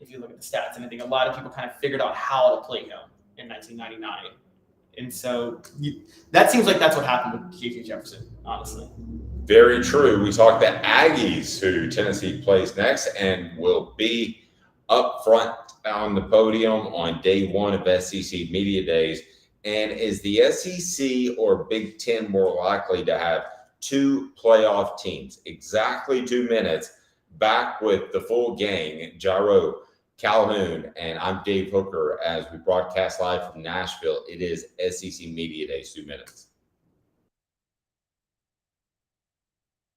if you look at the stats. And I think a lot of people kind of figured out how to play him in 1999. And so that seems like that's what happened with KJ Jefferson, honestly. Very true. We talked the Aggies, who Tennessee plays next, and will be up front on the podium on day one of SEC Media Days. And is the SEC or Big Ten more likely to have two playoff teams? Exactly 2 minutes. Back with the full gang, Jarreau, Calhoun, and I'm Dave Hooker as we broadcast live from Nashville. It is SEC Media Days, 2 minutes.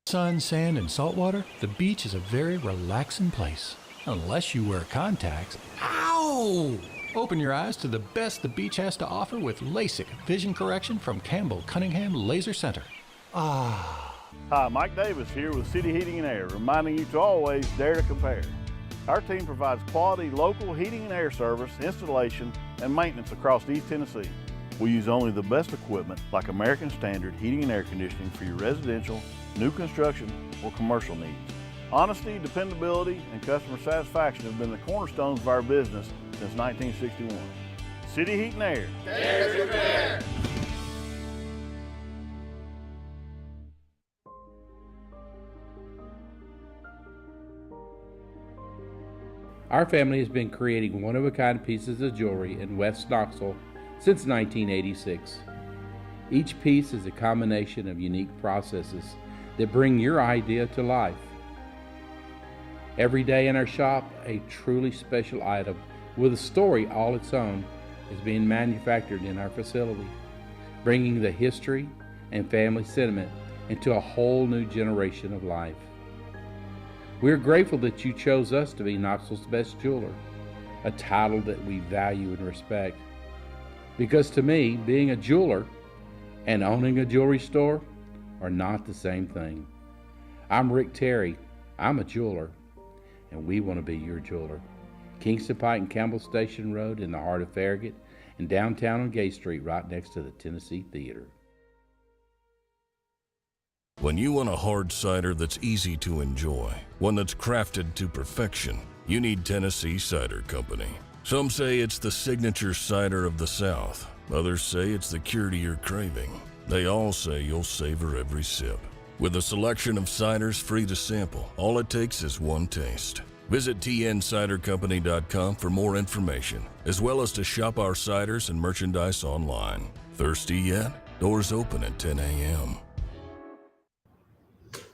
Sun, sand, and salt water, the beach is a very relaxing place. Unless you wear contacts. Ow! Open your eyes to the best the beach has to offer with LASIK vision correction from Campbell Cunningham Laser Center. Ah. Hi, Mike Davis here with City Heating and Air, reminding you to always dare to compare. Our team provides quality local heating and air service, installation, and maintenance across East Tennessee. We use only the best equipment like American Standard heating and air conditioning for your residential, new construction, or commercial needs. Honesty, dependability, and customer satisfaction have been the cornerstones of our business since 1961. City Heat and Air. Dare to compare. Our family has been creating one-of-a-kind pieces of jewelry in West Knoxville since 1986. Each piece is a combination of unique processes that bring your idea to life. Every day in our shop, a truly special item with a story all its own is being manufactured in our facility, bringing the history and family sentiment into a whole new generation of life. We are grateful that you chose us to be Knoxville's best jeweler, a title that we value and respect. Because to me, being a jeweler and owning a jewelry store are not the same thing. I'm Rick Terry. I'm a jeweler, and we want to be your jeweler. Kingston Pike and Campbell Station Road in the heart of Farragut, and downtown on Gay Street right next to the Tennessee Theater. When you want a hard cider that's easy to enjoy, one that's crafted to perfection, you need Tennessee Cider Company. Some say it's the signature cider of the South. Others say it's the cure to your craving. They all say you'll savor every sip. With a selection of ciders free to sample, all it takes is one taste. Visit tncidercompany.com for more information, as well as to shop our ciders and merchandise online. Thirsty yet? Doors open at 10 a.m.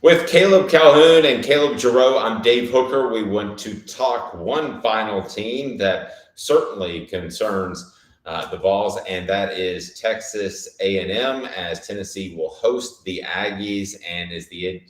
With Caleb Calhoun and Caleb Jarreau, I'm Dave Hooker. We want to talk one final team that certainly concerns the Vols, and that is Texas A&M, as Tennessee will host the Aggies, and is the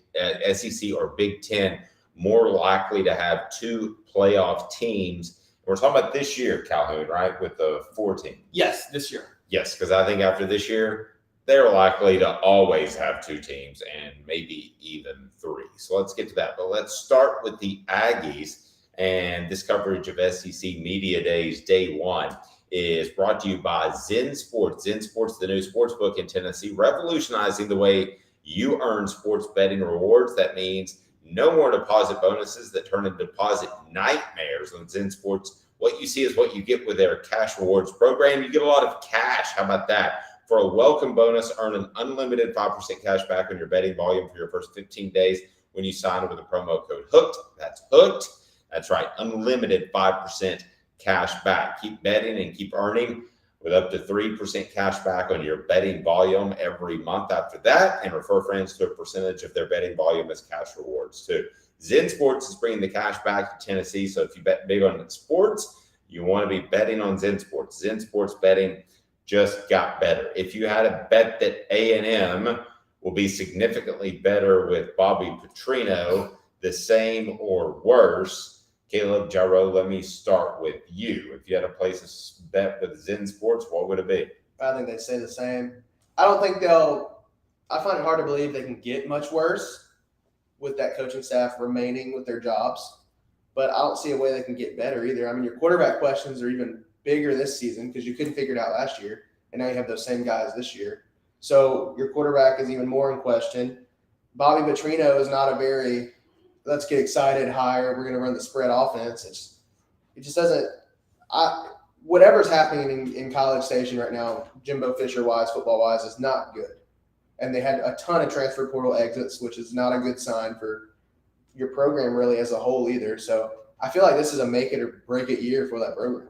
SEC or Big Ten more likely to have two playoff teams. We're talking about this year, Calhoun, right, with the 4 team? Yes, this year. Yes, because I think after this year, they're likely to always have 2 teams and maybe even 3. So let's get to that. But let's start with the Aggies. And this coverage of SEC Media Days Day 1 is brought to you by Zen Sports. Zen Sports, the new sports book in Tennessee, revolutionizing the way you earn sports betting rewards. That means no more deposit bonuses that turn into deposit nightmares on Zen Sports. What you see is what you get with their cash rewards program. You get a lot of cash. How about that? For a welcome bonus, earn an unlimited 5% cash back on your betting volume for your first 15 days when you sign with the promo code HOOKED. That's HOOKED. That's right, unlimited 5% cash back. Keep betting and keep earning with up to 3% cash back on your betting volume every month after that, and refer friends to a percentage of their betting volume as cash rewards too. Zen Sports is bringing the cash back to Tennessee, so if you bet big on sports, you want to be betting on Zen Sports. Zen Sports betting just got better. If you had a bet that A&M will be significantly better with Bobby Petrino, the same or worse, Caleb Jarreau, let me start with you. If you had a place to bet with Zen Sports, what would it be? I think they'd say the same. I don't think I find it hard to believe they can get much worse with that coaching staff remaining with their jobs, but I don't see a way they can get better either. I mean, your quarterback questions are even bigger this season because you couldn't figure it out last year, and now you have those same guys this year. So your quarterback is even more in question. Bobby Petrino is not a very let's get excited hire. We're going to run the spread offense. It just doesn't. Whatever's happening in College Station right now, Jimbo Fisher wise, football wise, is not good. And they had a ton of transfer portal exits, which is not a good sign for your program really as a whole either. So I feel like this is a make it or break it year for that program.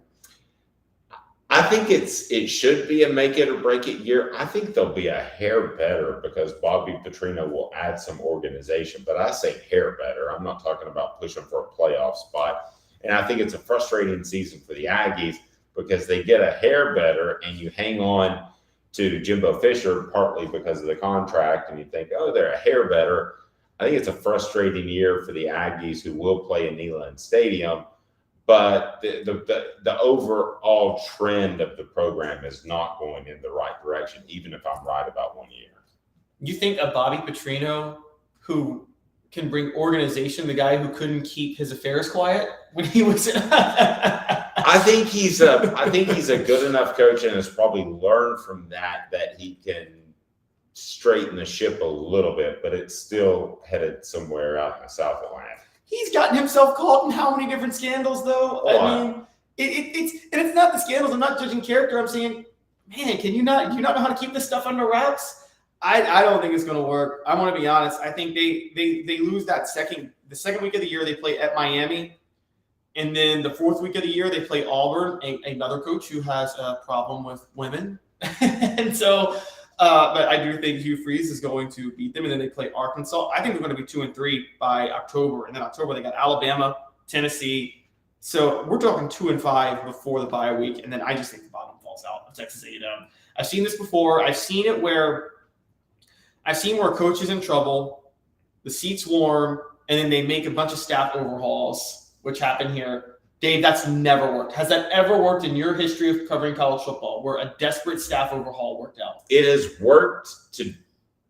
I think it should be a make it or break it year. I think they'll be a hair better because Bobby Petrino will add some organization. But I say hair better. I'm not talking about pushing for a playoff spot. And I think it's a frustrating season for the Aggies because they get a hair better and you hang on to Jimbo Fisher partly because of the contract and you think, oh, they're a hair better. I think it's a frustrating year for the Aggies who will play in Neyland Stadium. But the overall trend of the program is not going in the right direction, even if I'm right about 1 year. You think a Bobby Petrino who can bring organization, the guy who couldn't keep his affairs quiet when he was I think he's a good enough coach and has probably learned from that he can straighten the ship a little bit, but it's still headed somewhere out in the South Atlantic. He's gotten himself caught in how many different scandals, though? I mean, it's not the scandals. I'm not judging character. I'm saying, man, do you not know how to keep this stuff under wraps? I don't think it's going to work. I want to be honest. I think they lose the second week of the year. They play at Miami, and then the fourth week of the year they play Auburn, another coach who has a problem with women, and so. But I do think Hugh Freeze is going to beat them, and then they play Arkansas. I think they're going to be 2-3 by October, and then October they got Alabama, Tennessee. So we're talking 2-5 before the bye week, and then I just think the bottom falls out of Texas A&M. I've seen this before. I've seen where a coach is in trouble, the seat's warm, and then they make a bunch of staff overhauls, which happened here. Dave, that's never worked. Has that ever worked in your history of covering college football where a desperate staff overhaul worked out? It has worked to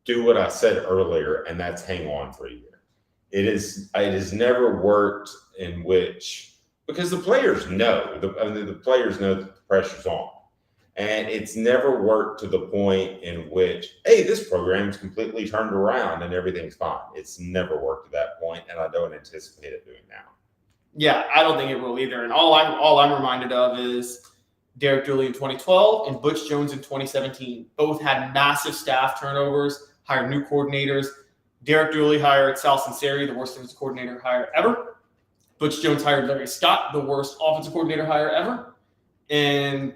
do what I said earlier, and that's hang on for a year. It has never worked in which – because the players know. The players know that the pressure's on. And it's never worked to the point in which, hey, this program's completely turned around and everything's fine. It's never worked at that point, and I don't anticipate it doing now. Yeah, I don't think it will either. And all I'm reminded of is Derek Dooley in 2012 and Butch Jones in 2017. Both had massive staff turnovers, hired new coordinators. Derek Dooley hired Sal Sinceri, the worst defensive coordinator hire ever. Butch Jones hired Larry Scott, the worst offensive coordinator hire ever. And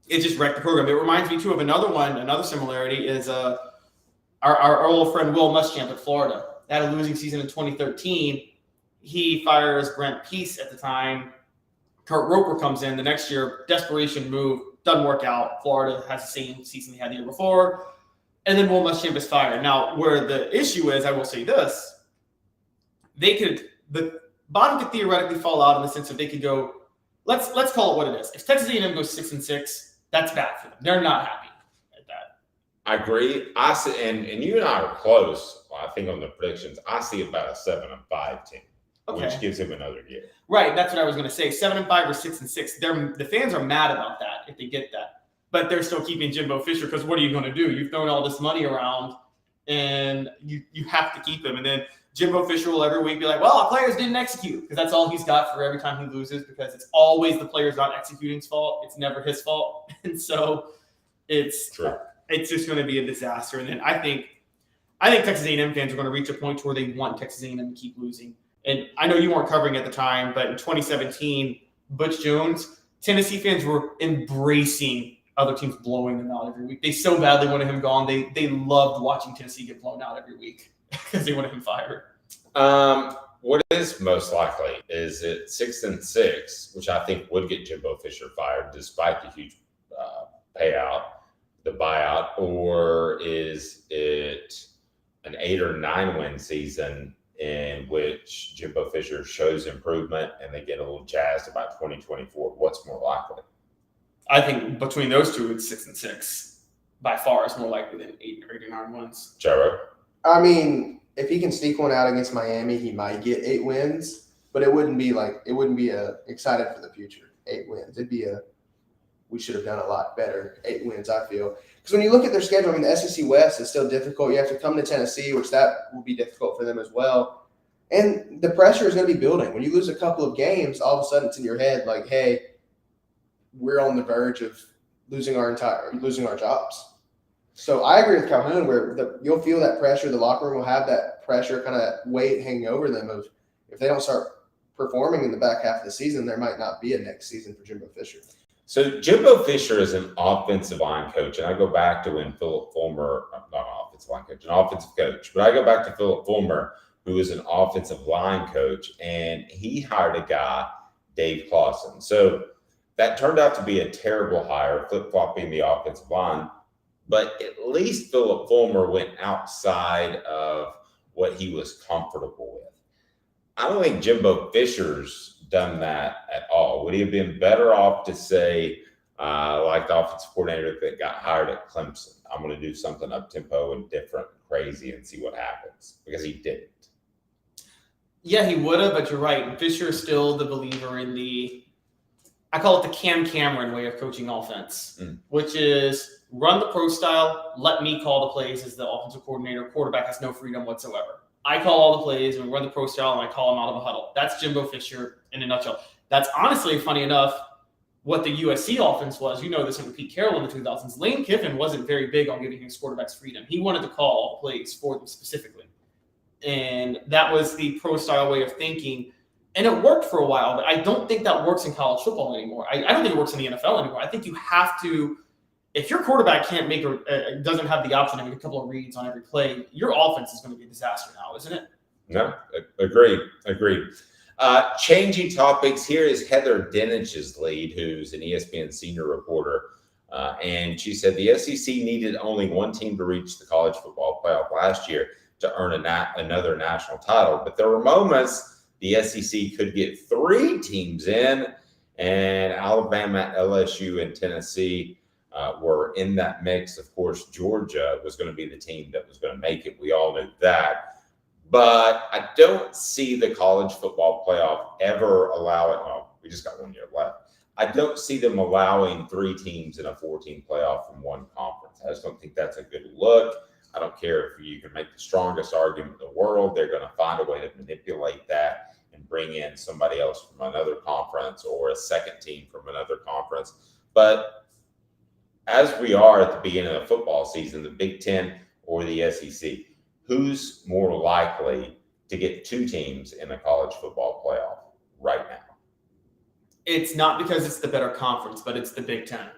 it just wrecked the program. It reminds me, too, of another similarity is our old friend Will Muschamp at Florida. They had a losing season in 2013. He fires Brent Peace at the time. Kurt Roper comes in the next year. Desperation move. Doesn't work out. Florida has the same season they had the year before. And then Will Muschamp is fired. Now, where the issue is, I will say this. The bottom could theoretically fall out in the sense of they could go, let's call it what it is. If Texas A&M goes 6-6, that's bad for them. They're not happy at that. I agree. I see, and you and I are close, I think, on the predictions. I see about a 7-5 team. Okay. Which gives him another year. Right, that's what I was going to say. 7-5 or 6-6. The fans are mad about that if they get that, but they're still keeping Jimbo Fisher because what are you going to do? You've thrown all this money around, and you have to keep him. And then Jimbo Fisher will every week be like, "Well, our players didn't execute," because that's all he's got for every time he loses. Because it's always the players not executing's fault. It's never his fault, and so it's just going to be a disaster. And then I think Texas A&M fans are going to reach a point where they want Texas A&M to keep losing. And I know you weren't covering at the time, but in 2017, Butch Jones, Tennessee fans were embracing other teams blowing them out every week. They so badly wanted him gone. They loved watching Tennessee get blown out every week because they wanted him fired. What is most likely is it 6-6, which I think would get Jimbo Fisher fired despite the huge payout, the buyout, or is it an 8 or 9 win season in which Jimbo Fisher shows improvement and they get a little jazzed about 2024? What's more likely? I think between those two, it's 6-6. By far, it's more likely than 8 or 9 wins. Jarreau? I mean, if he can sneak one out against Miami, he might get 8 wins, but it wouldn't be excited for the future. 8 wins. It'd be we should have done a lot better. 8 wins, I feel. Because when you look at their schedule, I mean, the SEC West is still difficult. You have to come to Tennessee, which that will be difficult for them as well. And the pressure is going to be building. When you lose a couple of games, all of a sudden it's in your head like, hey, we're on the verge of losing our jobs. So I agree with Calhoun where you'll feel that pressure. The locker room will have that pressure kind of weight hanging over them of if they don't start performing in the back half of the season, there might not be a next season for Jimbo Fisher. So Jimbo Fisher is an offensive line coach, and I go back to when Philip Fulmer, not an offensive line coach, an offensive coach, but I go back to Philip Fulmer, who is an offensive line coach, and he hired a guy, Dave Clawson. So that turned out to be a terrible hire, flip-flopping the offensive line. But at least Philip Fulmer went outside of what he was comfortable with. I don't think Jimbo Fisher's done that at all. Would he have been better off to say, like the offensive coordinator that got hired at Clemson, I'm going to do something up-tempo and different, crazy, and see what happens? Because he didn't. Yeah, he would have, but you're right. Fisher is still the believer in I call it the Cam Cameron way of coaching offense, which is run the pro style, let me call the plays as the offensive coordinator. Quarterback has no freedom whatsoever. I call all the plays and run the pro style, and I call them out of a huddle. That's Jimbo Fisher in a nutshell. That's honestly, funny enough, what the USC offense was. You know this under Pete Carroll in the 2000s. Lane Kiffin wasn't very big on giving his quarterbacks freedom. He wanted to call all plays for them specifically. And that was the pro style way of thinking. And it worked for a while, but I don't think that works in college football anymore. I don't think it works in the NFL anymore. I think you have to, if your quarterback can't make doesn't have the option to make a couple of reads on every play, your offense is going to be a disaster now, isn't it? No, agreed. Changing topics, here is Heather Dinich's lead, who's an ESPN senior reporter. And she said the SEC needed only one team to reach the college football playoff last year to earn another national title. But there were moments the SEC could get 3 teams in, and Alabama, LSU, and Tennessee were in that mix. Of course, Georgia was going to be the team that was going to make it. We all knew that. But I don't see the college football playoff ever allowing, we just got 1 year left. I don't see them allowing 3 teams in a 4-team playoff from one conference. I just don't think that's a good look. I don't care if you can make the strongest argument in the world. They're going to find a way to manipulate that and bring in somebody else from another conference or a second team from another conference. But as we are at the beginning of football season, the Big Ten or the SEC, who's more likely to get 2 teams in the college football playoff right now? It's not because it's the better conference, but it's the Big Ten.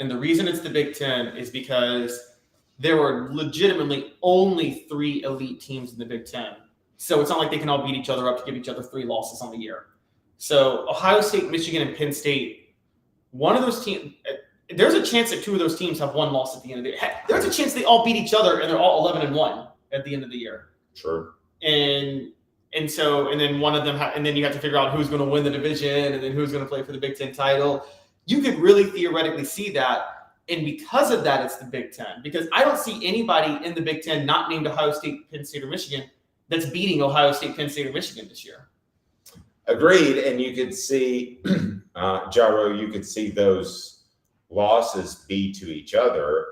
And the reason it's the Big Ten is because there were legitimately only 3 elite teams in the Big Ten. So it's not like they can all beat each other up to give each other 3 losses on the year. So Ohio State, Michigan, and Penn State, one of those teams, there's a chance that 2 of those teams have 1 loss at the end of the year. Heck, there's a chance they all beat each other and they're all 11-1 at the end of the year. Sure. And then one of them, and then you have to figure out who's going to win the division and then who's going to play for the Big Ten title. You could really theoretically see that. And because of that, it's the Big Ten. Because I don't see anybody in the Big Ten not named Ohio State, Penn State, or Michigan that's beating Ohio State, Penn State, or Michigan this year. Agreed. And you could see, Jarreau, you could see those losses be to each other,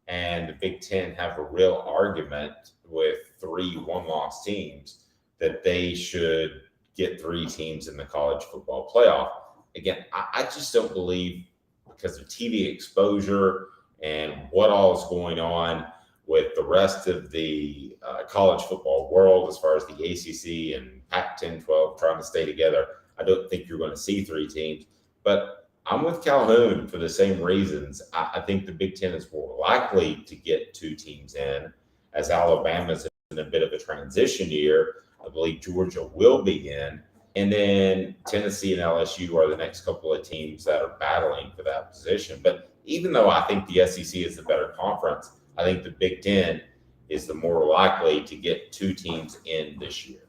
and the Big Ten have a real argument with 3 one-loss teams that they should get 3 teams in the college football playoff. Again, I just don't believe, because of TV exposure and what all is going on with the rest of the college football world as far as the ACC and Pac-10, 12 trying to stay together, I don't think you're going to see 3 teams. But I'm with Calhoun for the same reasons. I think the Big Ten is more likely to get 2 teams in, as Alabama's in a bit of a transition year. I believe Georgia will be in. And then Tennessee and LSU are the next couple of teams that are battling for that position. But even though I think the SEC is the better conference, I think the Big Ten is the more likely to get 2 teams in this year.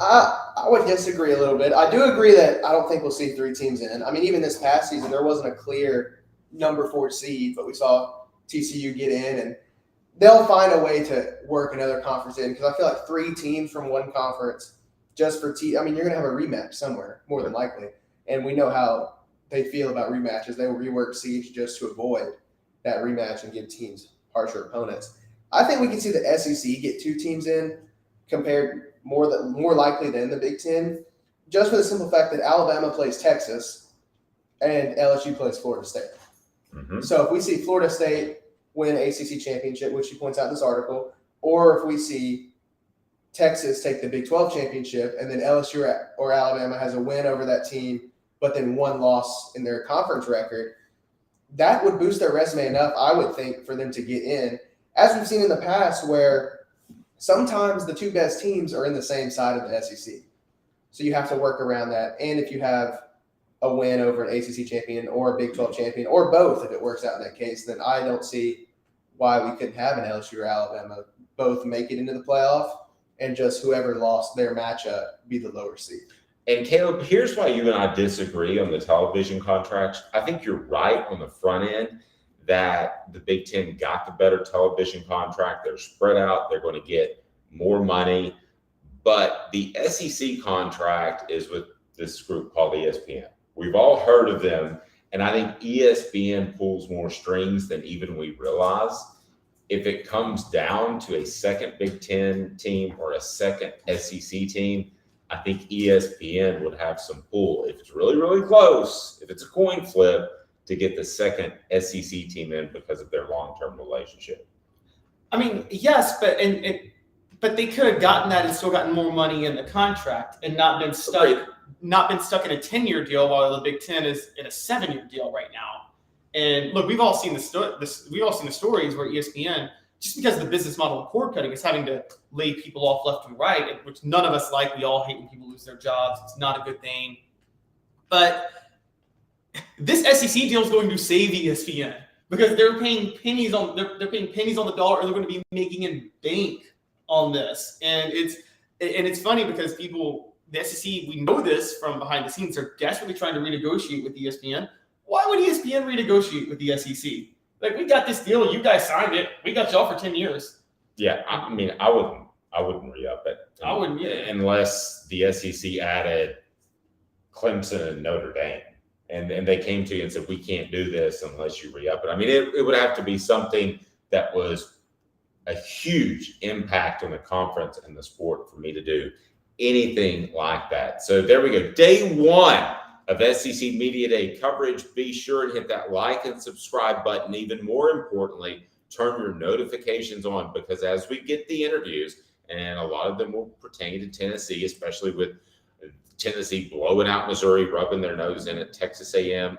I would disagree a little bit. I do agree that I don't think we'll see 3 teams in. I mean, even this past season, there wasn't a clear number 4 seed, but we saw TCU get in. And they'll find a way to work another conference in, because I feel like 3 teams from one conference just for I mean, you're going to have a rematch somewhere, more than likely. And we know how they feel about rematches. They will rework seeds just to avoid that rematch and give teams harsher opponents. I think we can see the SEC get 2 teams in compared more likely than the Big Ten, just for the simple fact that Alabama plays Texas and LSU plays Florida State. Mm-hmm. So if we see Florida State win an ACC championship, which he points out in this article, or if we see Texas take the Big 12 championship and then LSU or Alabama has a win over that team, but then 1 loss in their conference record, that would boost their resume enough, I would think, for them to get in. As we've seen in the past, where sometimes the 2 best teams are in the same side of the SEC. So you have to work around that. And if you have a win over an ACC champion or a Big 12 champion, or both, if it works out in that case, then I don't see why we couldn't have an LSU or Alabama both make it into the playoff and just whoever lost their matchup be the lower seed. And Caleb, here's why you and I disagree on the television contracts. I think you're right on the front end that the Big Ten got the better television contract. They're spread out. They're going to get more money. But the SEC contract is with this group called ESPN. We've all heard of them, and I think ESPN pulls more strings than even we realize. If it comes down to a second Big Ten team or a second SEC team, I think ESPN would have some pull. If it's really, really close, if it's a coin flip, to get the second SEC team in because of their long-term relationship. I mean, yes, but they could have gotten that and still gotten more money in the contract and not been stuck in a 10-year deal, while the Big Ten is in a 7-year deal right now. And look, we've all seen the stories where ESPN, just because of the business model of cord cutting, is having to lay people off left and right, which none of us like. We all hate when people lose their jobs. It's not a good thing. But this SEC deal is going to save ESPN because they're paying pennies on the dollar, or they're going to be making in bank on this. And it's funny because the SEC, we know this from behind the scenes, are desperately trying to renegotiate with ESPN. Why would ESPN renegotiate with the SEC? Like, we got this deal, you guys signed it, we got y'all for 10 years. Yeah, I mean, I wouldn't re-up it. I wouldn't, yeah. Unless the SEC added Clemson and Notre Dame. And they came to you and said, we can't do this unless you re-up it. I mean, it would have to be something that was a huge impact on the conference and the sport for me to do anything like that. So there we go. Day 1 of SEC Media Day coverage. Be sure and hit that like and subscribe button. Even more importantly, turn your notifications on, because as we get the interviews, and a lot of them will pertain to Tennessee, especially with Tennessee blowing out Missouri, rubbing their nose in it. Texas A&M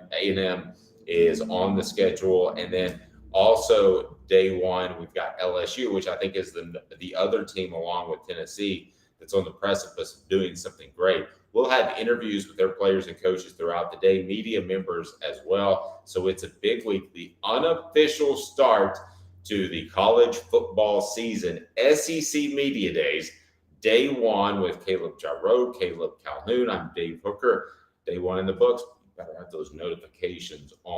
is on the schedule. And then also day 1, we've got LSU, which I think is the other team along with Tennessee that's on the precipice of doing something great. We'll have interviews with their players and coaches throughout the day, media members as well. So it's a big week, the unofficial start to the college football season. SEC Media Days, day 1 with Caleb Jarreau, Caleb Calhoun. I'm Dave Hooker. Day 1 in the books. You better have those notifications on.